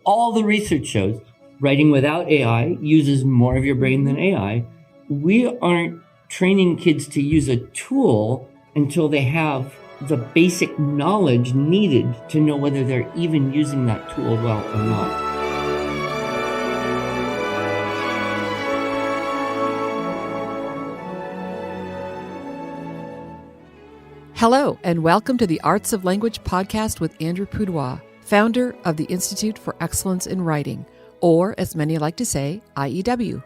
all the research shows writing without AI uses more of your brain than AI. We aren't training kids to use a tool until they have the basic knowledge needed to know whether they're even using that tool well or not. Hello, and welcome to the Arts of Language podcast with Andrew Pudewa, founder of the Institute for Excellence in Writing, or as many like to say, IEW.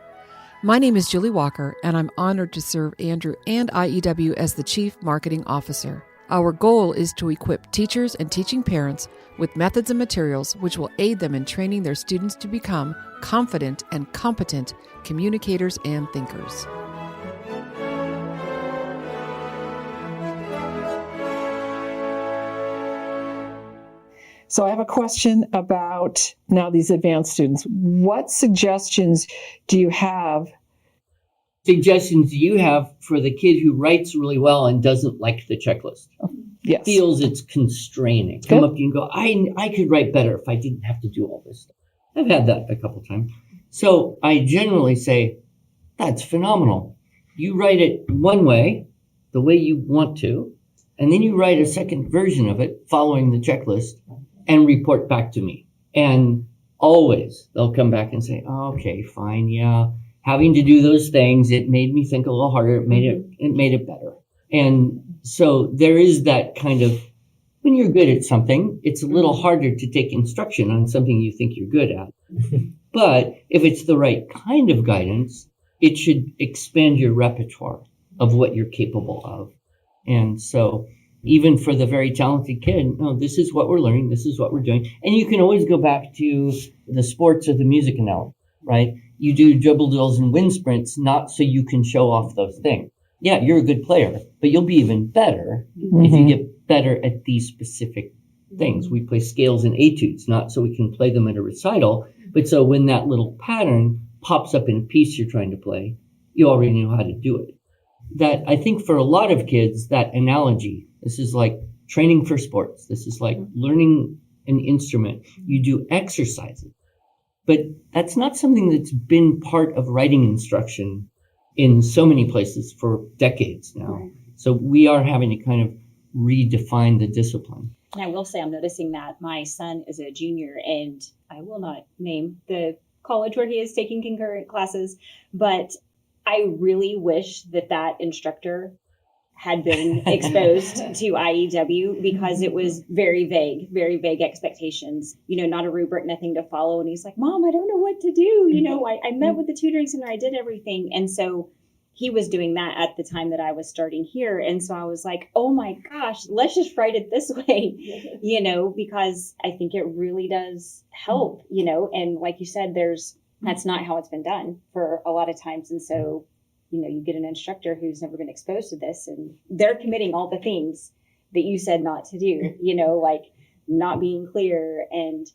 My name is Julie Walker, and I'm honored to serve Andrew and IEW as the Chief Marketing Officer. Our goal is to equip teachers and teaching parents with methods and materials which will aid them in training their students to become confident and competent communicators and thinkers. So I have a question about now these advanced students. What suggestions do you have? Suggestions you have for the kid who writes really well and doesn't like the checklist? Yes. Feels it's constraining. Come up to you and go, I could write better if I didn't have to do all this stuff. I've had that a couple times. So I generally say, that's phenomenal. You write it one way, the way you want to, and then you write a second version of it following the checklist and report back to me. And always they'll come back and say, oh, okay, fine. Yeah. Having to do those things, it made me think a little harder. It made it better. And so there is that kind of, when you're good at something, it's a little harder to take instruction on something you think you're good at. But if it's the right kind of guidance, it should expand your repertoire of what you're capable of. And so even for the very talented kid, no, this is what we're learning. This is what we're doing. And you can always go back to the sports or the music analogy, right? You do dribble drills and wind sprints, not so you can show off those things. Yeah, you're a good player, but you'll be even better if you get better at these specific things. We play scales and etudes, not so we can play them at a recital, but so when that little pattern pops up in a piece you're trying to play, you already know how to do it. That I think for a lot of kids, that analogy, this is like training for sports. This is like learning an instrument. You do exercises, but that's not something that's been part of writing instruction in so many places for decades now. Right. So we are having to kind of redefine the discipline. And I will say I'm noticing that my son is a junior, and I will not name the college where he is taking concurrent classes, but I really wish that instructor had been exposed to IEW, because it was very vague expectations, not a rubric, nothing to follow. And he's like, Mom, I don't know what to do. I met with the tutoring center, I did everything. And so he was doing that at the time that I was starting here. And so I was like, oh my gosh, let's just write it this way, because I think it really does help, and like you said, that's not how it's been done for a lot of times. And so you get an instructor who's never been exposed to this, and they're committing all the things that you said not to do, like not being clear and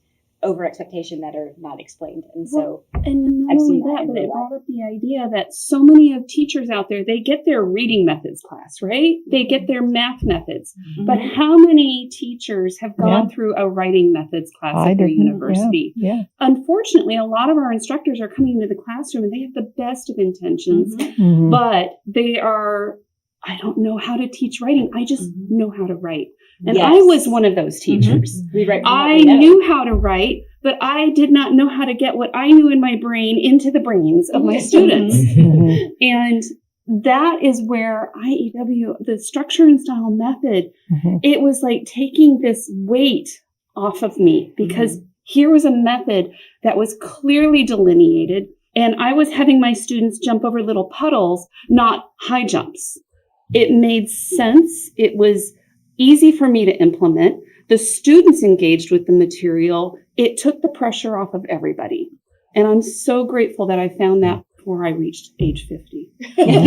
over expectation that are not explained. And so, and not only that, but it brought up the idea that so many of teachers out there, they get their reading methods class, right? They get their math methods. Mm-hmm. But how many teachers have gone through a writing methods class at their university? Yeah. Unfortunately, a lot of our instructors are coming into the classroom and they have the best of intentions, but they are, I don't know how to teach writing. I just know how to write. And I was one of those teachers. I knew how to write, but I did not know how to get what I knew in my brain into the brains of my students. And that is where IEW, the structure and style method, it was like taking this weight off of me, because here was a method that was clearly delineated, and I was having my students jump over little puddles, not high jumps. It made sense. It was easy for me to implement. The students engaged with the material. It took the pressure off of everybody. And I'm so grateful that I found that before I reached age 50. And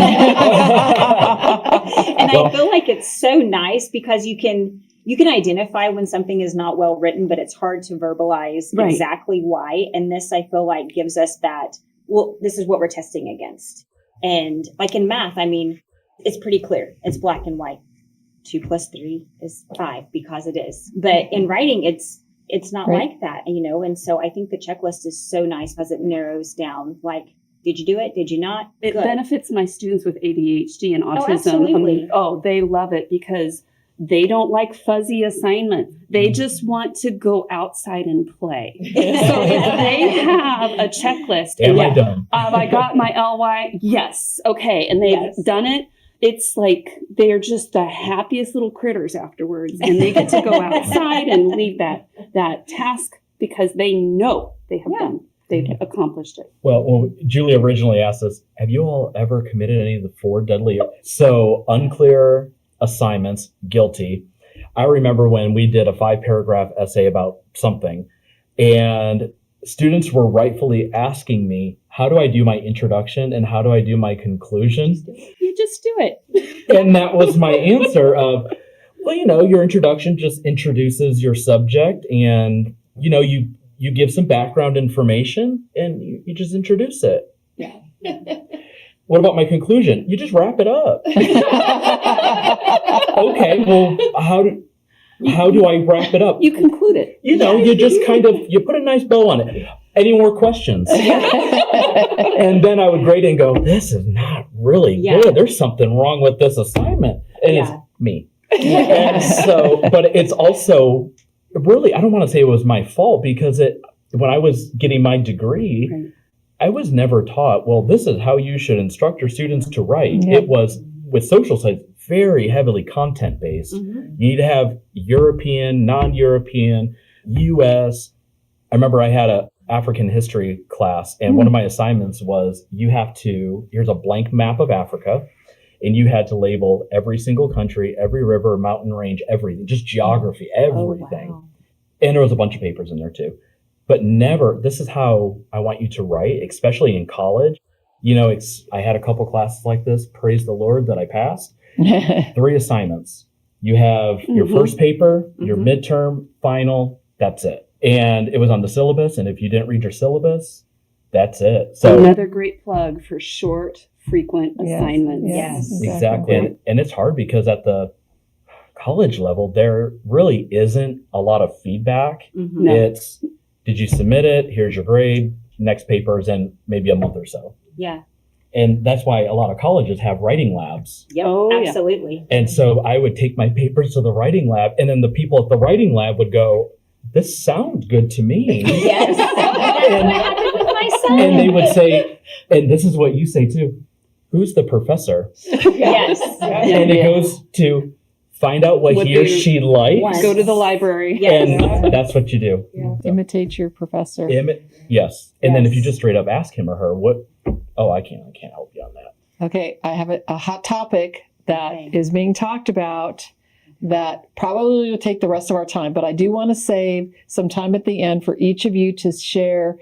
I feel like it's so nice because you can identify when something is not well written, but it's hard to verbalize exactly why. And this, I feel like, gives us that, well, this is what we're testing against. And like in math, I mean, it's pretty clear. It's black and white. 2 + 3 is 5 because it is. But in writing, it's it's not Right. like that, and so I think the checklist is so nice because it narrows down, like, did you do it? Did you not? It Good. benefits my students with ADHD and autism. absolutely. They love it because they don't like fuzzy assignments. They just want to go outside and play. So if they have a checklist, Am I done? I got my LY. Yes. Okay. And they've Yes. done it. It's like they're just the happiest little critters afterwards. And they get to go outside and leave that task because they know they have they've accomplished it. Well, Julia originally asked us, have you all ever committed any of the 4 deadly? So unclear assignments, guilty. I remember when we did a 5-paragraph essay about something, and students were rightfully asking me, how do I do my introduction and how do I do my conclusion? You just do it. And that was my answer of, well, your introduction just introduces your subject, and, you give some background information and you just introduce it. Yeah. What about my conclusion? You just wrap it up. Okay, well, how do I wrap it up? You conclude it. You just you put a nice bow on it. Any more questions? And then I would grade it and go, this is not really good. There's something wrong with this assignment. And it's me. And so, but it's also really, I don't want to say it was my fault because when I was getting my degree, Right. I was never taught, well, this is how you should instruct your students to write. Yeah. It was with social studies, very heavily content based. Mhm. You need to have European, non-European, US. I remember I had a African history class, and one of my assignments was here's a blank map of Africa, and you had to label every single country, every river, mountain range, everything, just geography, everything. Oh, wow. And there was a bunch of papers in there too. But never, this is how I want you to write, especially in college. I had a couple classes like this. Praise the Lord that I passed. 3 assignments. You have your first paper, your midterm, final, that's it. And it was on the syllabus. And if you didn't read your syllabus, that's it. So Another great plug for short, frequent Yes, assignments. yes. exactly. And it's hard because at the college level, there really isn't a lot of feedback. Mhm. No. It's, did you submit it? Here's your grade. Next paper is in maybe a month or so. Yeah. And that's why a lot of colleges have writing labs. Yep. Oh, yeah. Absolutely. And so I would take my papers to the writing lab, and then the people at the writing lab would go, this sounds good to me. Yes. That's what happened with my son. And they would say, and this is what you say too, who's the professor? Yes. And it goes to find out what What he or they she likes. want. Go to the library. Yes. And that's what you do. Imitate your professor. Yes. And then if you Yes. just straight up ask him or her, I can't help you on that. Okay, I have a hot topic that Okay. is being talked about that probably will take the rest of our time, but I do want to save some time at the end for each of you to share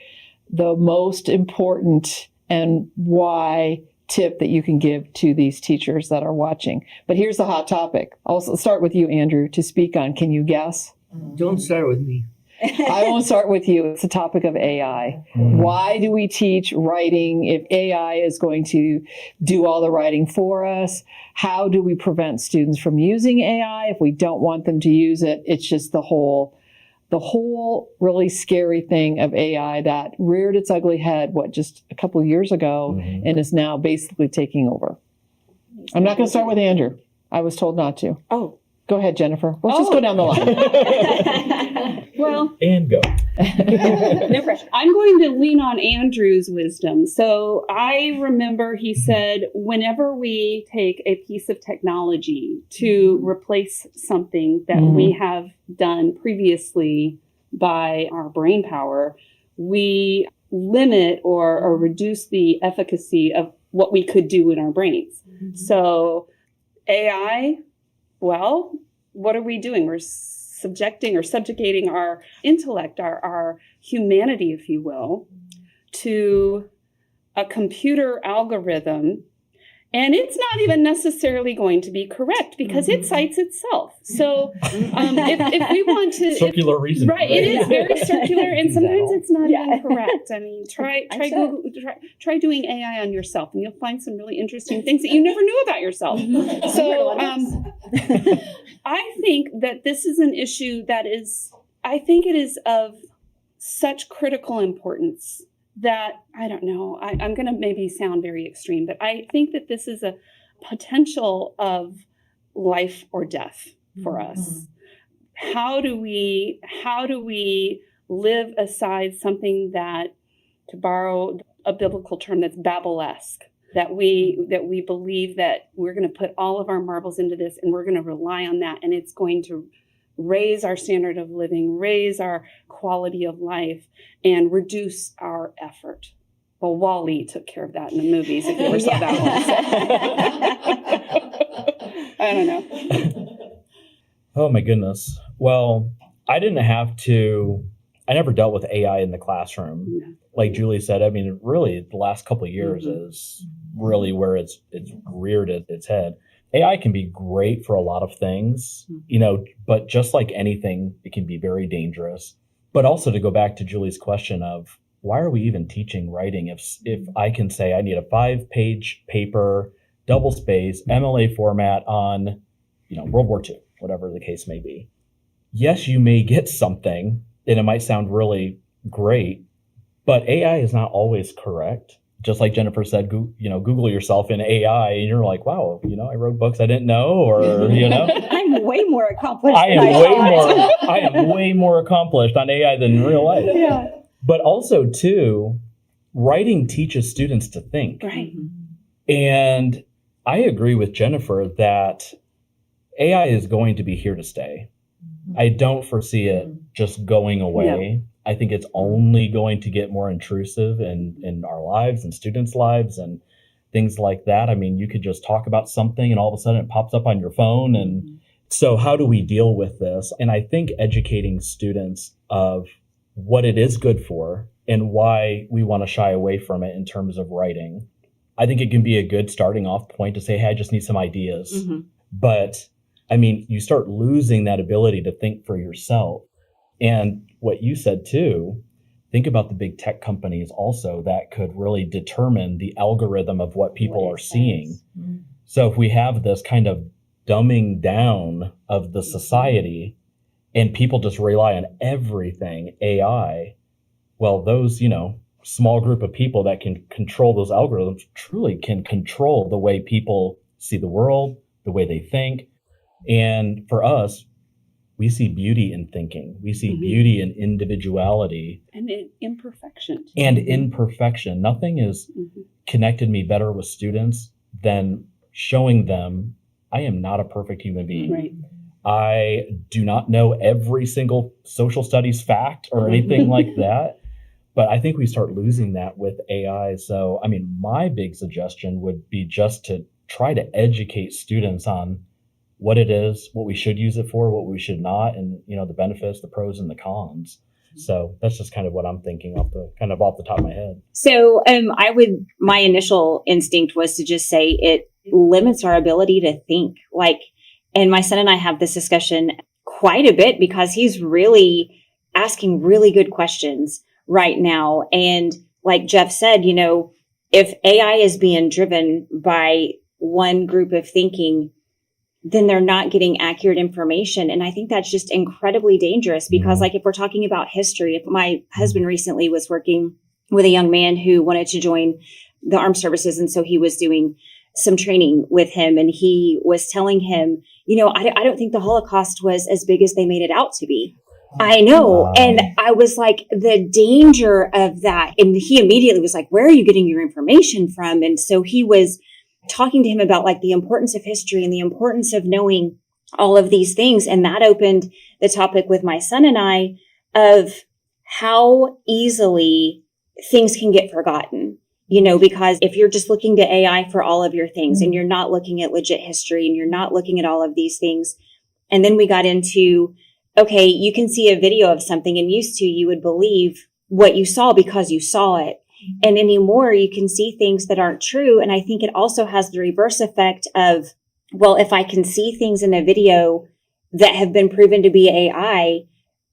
the most important and why tip that you can give to these teachers that are watching. But here's the hot topic. I'll start with you, Andrew, to speak on. Can you guess? Don't start with me. I won't start with you. It's the topic of AI. Why do we teach writing if AI is going to do all the writing for us? How do we prevent students from using AI if we don't want them to use it? It's just the whole really scary thing of AI that reared its ugly head, just a couple of years ago, and is now basically taking over. I'm not going to start with Andrew. I was told not to. Oh, Go ahead, Jennifer. Let's just go down the line. well, And go. No pressure. I'm going to lean on Andrew's wisdom. So I remember he said, whenever we take a piece of technology to replace something that we have done previously by our brain power, we limit or reduce the efficacy of what we could do in our brains. So AI, well, what are we doing? We're subjugating our intellect, our humanity, if you will, to a computer algorithm. And it's not even necessarily going to be correct because it cites itself. So if we want to... Circular reason. Right, it is very circular, and sometimes it's not even correct. I mean, try doing AI on yourself, and you'll find some really interesting things that you never knew about yourself. So I think that this is an issue that is I think it is of such critical importance that, I don't know, I'm going to maybe sound very extreme, but I think that this is a potential of life or death for us. How do we live aside something that, to borrow a biblical term, that's Babel-esque, that we believe that we're going to put all of our marbles into this and we're going to rely on that, and it's going to raise our standard of living, raise our quality of life, and reduce our effort. Well, Wall-E took care of that in the movies, if you ever saw that one. I don't know. Oh my goodness. Well, I never dealt with AI in the classroom. Yeah. Like Julie said, I mean, really the last couple of years is really where it's reared its head. AI can be great for a lot of things, but just like anything, it can be very dangerous. But also, to go back to Julie's question of why are we even teaching writing if I can say I need a 5-page paper, double space, MLA format on, World War II, whatever the case may be. Yes, you may get something and it might sound really great, but AI is not always correct. Just like Jennifer said, Google yourself in AI and you're like, wow, I wrote books I didn't know, or, I'm way more accomplished. I am way more accomplished on AI than in real life. Yeah. But also, too, writing teaches students to think. Right. And I agree with Jennifer that AI is going to be here to stay. I don't foresee it just going away. Yeah. I think it's only going to get more intrusive in our lives and students' lives and things like that. I mean, you could just talk about something and all of a sudden it pops up on your phone. And so how do we deal with this? And I think educating students of what it is good for and why we want to shy away from it in terms of writing, I think it can be a good starting off point to say, hey, I just need some ideas. But I mean, you start losing that ability to think for yourself. And what you said too, think about the big tech companies also that could really determine the algorithm of what people are seeing. So if we have this kind of dumbing down of the society and people just rely on everything AI, well, those, small group of people that can control those algorithms truly can control the way people see the world, the way they think. And for us, we see beauty in thinking. We see beauty in individuality. And in imperfection. Nothing has connected me better with students than showing them I am not a perfect human being. Right. I do not know every single social studies fact or anything like that. But I think we start losing that with AI. So, I mean, my big suggestion would be just to try to educate students on what it is, what we should use it for, what we should not, and, the benefits, the pros and the cons. So that's just kind of what I'm thinking off the top of my head. So my initial instinct was to just say it limits our ability to think. And my son and I have this discussion quite a bit because he's really asking really good questions right now. And like Jeff said, if AI is being driven by one group of thinking, then they're not getting accurate information. And I think that's just incredibly dangerous because if we're talking about history, if my husband recently was working with a young man who wanted to join the armed services. And so he was doing some training with him and he was telling him, I don't think the Holocaust was as big as they made it out to be. I know. Wow. And I was like, the danger of that. And he immediately was like, where are you getting your information from? And so he was talking to him about the importance of history and the importance of knowing all of these things. And that opened the topic with my son and I of how easily things can get forgotten, because if you're just looking to AI for all of your things and you're not looking at legit history and you're not looking at all of these things. And then we got into, okay, you can see a video of something and used to, you would believe what you saw because you saw it. And anymore, you can see things that aren't true. And I think it also has the reverse effect of, well, if I can see things in a video that have been proven to be AI,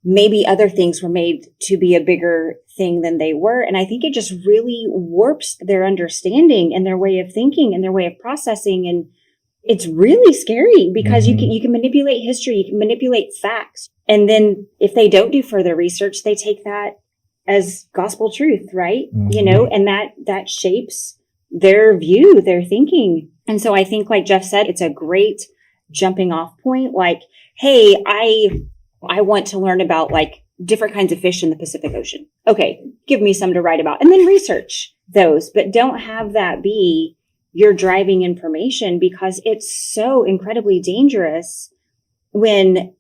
maybe other things were made to be a bigger thing than they were. And I think it just really warps their understanding and their way of thinking and their way of processing. And it's really scary because Mhm. you can manipulate history, you can manipulate facts. And then if they don't do further research, they take that as gospel truth, right? You know, and that shapes their view, their thinking. And so I think, like Jeff said, it's a great jumping off point. Like, hey, I want to learn about like different kinds of fish in the Pacific Ocean. Okay, give me some to write about, and then research those, but don't have that be your driving information, because it's so incredibly dangerous when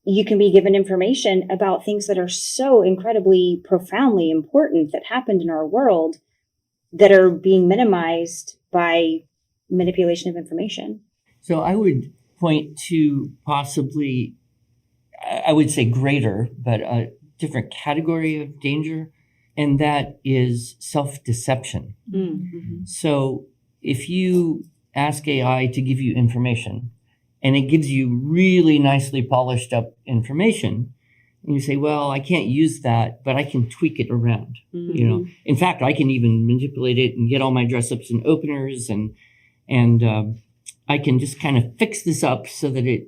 you can be given information about things that are so incredibly profoundly important that happened in our world that are being minimized by manipulation of information. So I would point to possibly, I would say greater, but a different category of danger, and that is self-deception. Mm-hmm. So if you ask AI to give you information and it gives you really nicely polished up information, and you say, well, I can't use that, but I can tweak it around. Mm-hmm. You know, in fact, I can even manipulate it and get all my dress ups and openers, and I can just kind of fix this up so that it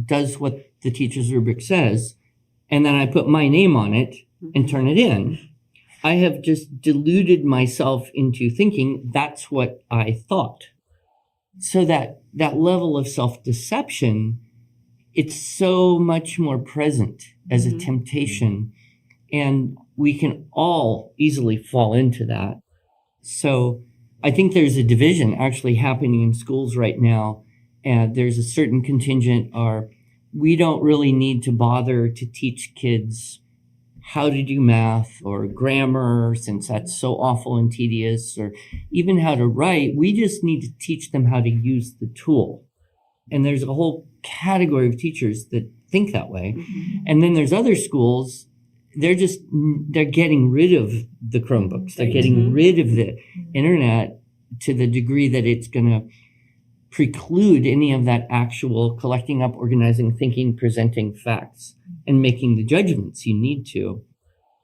does what the teacher's rubric says, and then I put my name on it and turn it in. I have just deluded myself into thinking that's what I thought. So that level of self-deception, it's so much more present as a temptation, and we can all easily fall into that. So I think there's a division actually happening in schools right now, and there's a certain contingent we don't really need to bother to teach kids how to do math or grammar, since that's so awful and tedious, or even how to write. We just need to teach them how to use the tool. And there's a whole category of teachers that think that way. And then there's other schools, they're getting rid of the Chromebooks. They're getting rid of the internet to the degree that it's going to preclude any of that actual collecting up, organizing, thinking, presenting facts, and making the judgments you need to.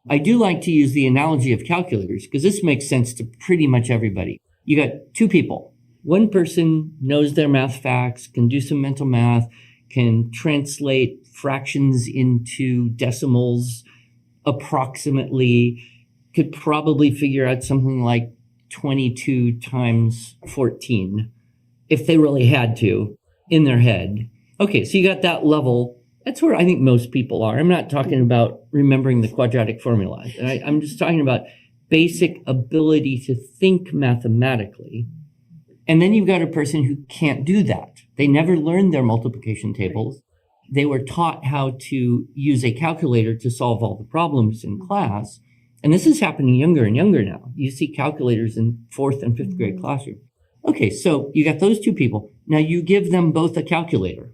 I do like to use the analogy of calculators because this makes sense to pretty much everybody. You got two people. One person knows their math facts, can do some mental math, can translate fractions into decimals approximately, could probably figure out something like 22 times 14 if they really had to in their head. Okay, so you got that level. That's where I think most people are. I'm not talking about remembering the quadratic formula. I'm just talking about basic ability to think mathematically. And then you've got a person who can't do that. They never learned their multiplication tables. They were taught how to use a calculator to solve all the problems in class. And this is happening younger and younger now. You see calculators in 4th and 5th grade classroom. Okay, so you got those two people. Now you give them both a calculator.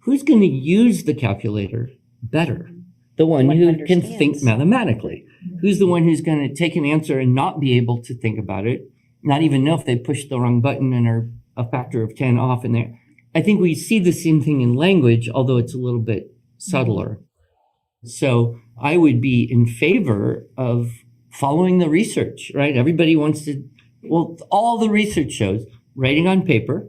Who's going to use the calculator better? The one who can think mathematically. Who's the one who's going to take an answer and not be able to think about it, not even know if they pushed the wrong button and are a factor of 10 off in there? I think we see the same thing in language, although it's a little bit subtler. So I would be in favor of following the research, right? Everybody wants to, well, all the research shows writing on paper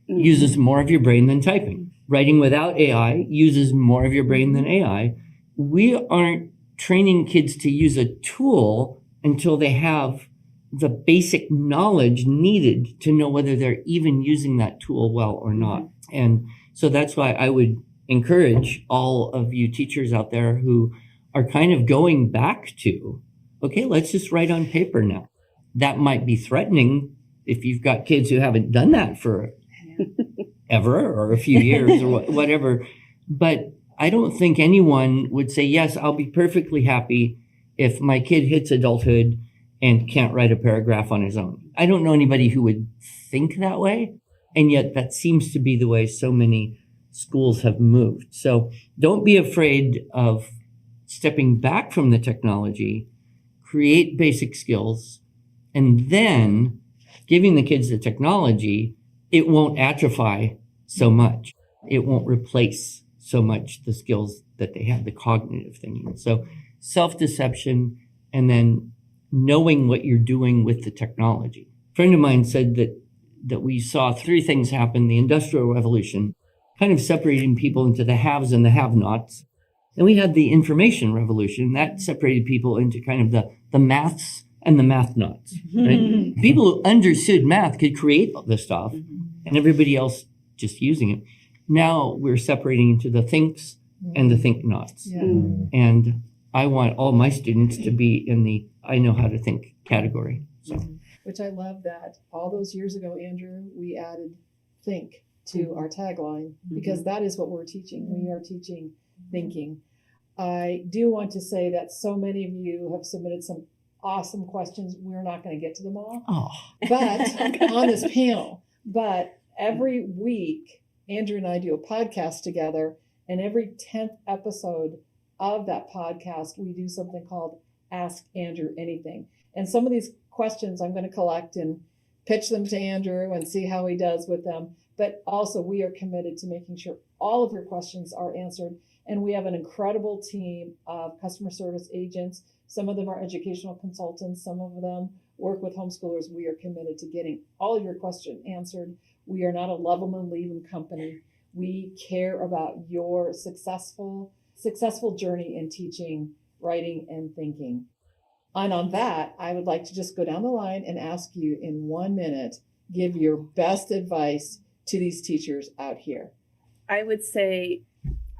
uses more of your brain than typing. Writing without AI uses more of your brain than AI. We aren't training kids to use a tool until they have the basic knowledge needed to know whether they're even using that tool well or not. And so that's why I would encourage all of you teachers out there who are kind of going back to, okay, let's just write on paper now. That might be threatening if you've got kids who haven't done that for ever or a few years or whatever. But I don't think anyone would say, yes, I'll be perfectly happy if my kid hits adulthood and can't write a paragraph on his own. I don't know anybody who would think that way. And yet that seems to be the way so many schools have moved. So don't be afraid of stepping back from the technology, create basic skills, and then giving the kids the technology. It won't atrophy so much. It won't replace so much the skills that they have, the cognitive thinking. So self-deception, and then knowing what you're doing with the technology. A friend of mine said that that we saw three things happen. The Industrial Revolution, kind of separating people into the haves and the have-nots. Then we had the Information Revolution. That separated people into kind of the maths and the math-nots. Right? People who understood math could create all this stuff, and everybody else just using it. Now we're separating into the thinks and the think-nots. Yeah. And I want all my students to be in the I know how to think category. So. Which I love that all those years ago, Andrew, we added think to our tagline because that is what we're teaching. We are teaching thinking. I do want to say that so many of you have submitted some awesome questions. We're not going to get to them all, but on this panel. But every week, Andrew and I do a podcast together, and every 10th episode of that podcast, we do something called Ask Andrew Anything. And some of these questions I'm going to collect and pitch them to Andrew and see how he does with them. But also, we are committed to making sure all of your questions are answered. And we have an incredible team of customer service agents. Some of them are educational consultants. Some of them work with homeschoolers. We are committed to getting all of your questions answered. We are not a love them and leave them company. We care about your successful journey in teaching, writing, and thinking. And on that, I would like to just go down the line and ask you in 1 minute, give your best advice to these teachers out here. I would say,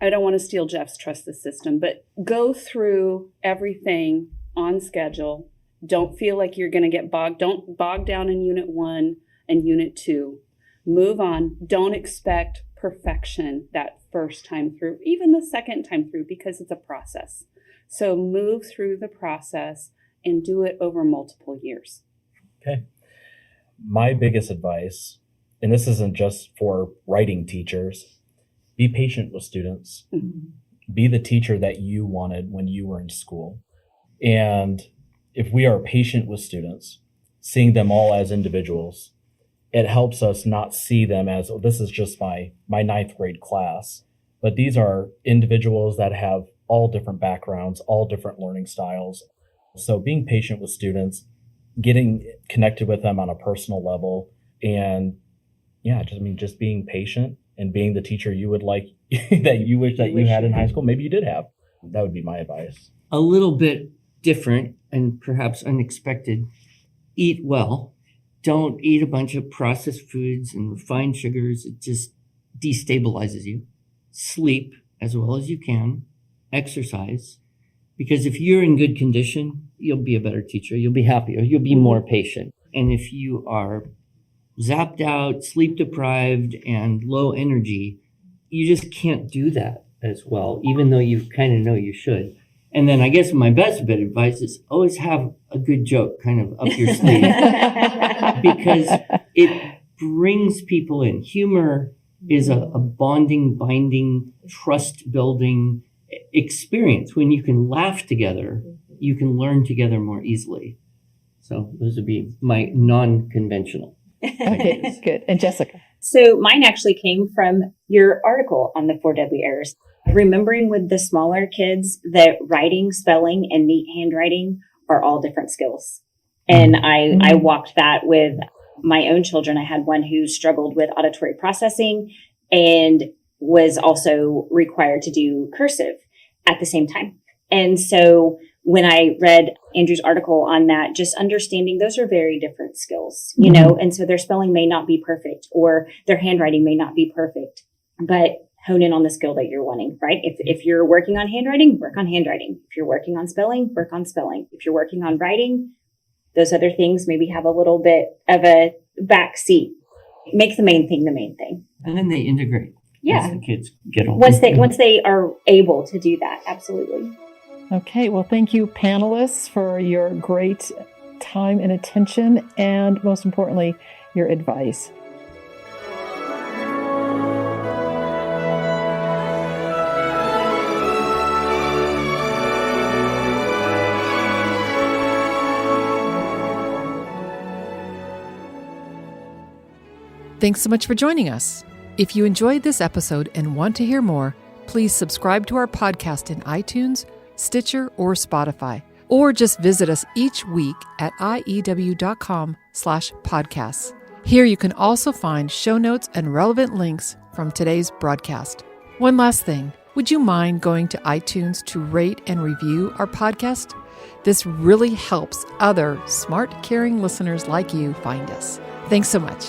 I don't want to steal Jeff's trust the system, but go through everything on schedule. Don't feel like you're going to get don't bog down in unit 1 and unit 2. Move on. Don't expect perfection that first time through, even the second time through, because it's a process. So move through the process and do it over multiple years. Okay. My biggest advice, and this isn't just for writing teachers, be patient with students. Be the teacher that you wanted when you were in school. And if we are patient with students, seeing them all as individuals, it helps us not see them as, oh, this is just my ninth grade class. But these are individuals that have all different backgrounds, all different learning styles. So being patient with students, getting connected with them on a personal level, and just being patient and being the teacher you would like, that you wish that you had in high school. Maybe you did have. That would be my advice. A little bit different and perhaps unexpected. Eat well. Don't eat a bunch of processed foods and refined sugars. It just destabilizes you. Sleep as well as you can. Exercise. Because if you're in good condition, you'll be a better teacher. You'll be happier. You'll be more patient. And if you are zapped out, sleep deprived, and low energy, you just can't do that as well, even though you kind of know you should. And then I guess my best bit of advice is always have a good joke kind of up your sleeve because it brings people in. Humor is a bonding, binding, trust building experience. When you can laugh together, you can learn together more easily. So those would be my non-conventional. Okay, good. And Jessica? So mine actually came from your article on the 4 deadly errors. Remembering with the smaller kids that writing, spelling, and neat handwriting are all different skills. And I walked that with my own children. I had one who struggled with auditory processing and was also required to do cursive at the same time. And so when I read Andrew's article on that, just understanding those are very different skills, you know, and so their spelling may not be perfect or their handwriting may not be perfect, but hone in on the skill that you're wanting, right? If you're working on handwriting, work on handwriting. If you're working on spelling, work on spelling. If you're working on writing, those other things maybe have a little bit of a back seat. Make the main thing the main thing. And then they integrate. Yeah. As the kids get older. Once they are able to do that, absolutely. Okay, well, thank you, panelists, for your great time and attention, and most importantly, your advice. Thanks so much for joining us. If you enjoyed this episode and want to hear more, please subscribe to our podcast in iTunes, Stitcher, or Spotify, or just visit us each week at IEW.com/podcasts. Here you can also find show notes and relevant links from today's broadcast. One last thing, would you mind going to iTunes to rate and review our podcast? This really helps other smart, caring listeners like you find us. Thanks so much.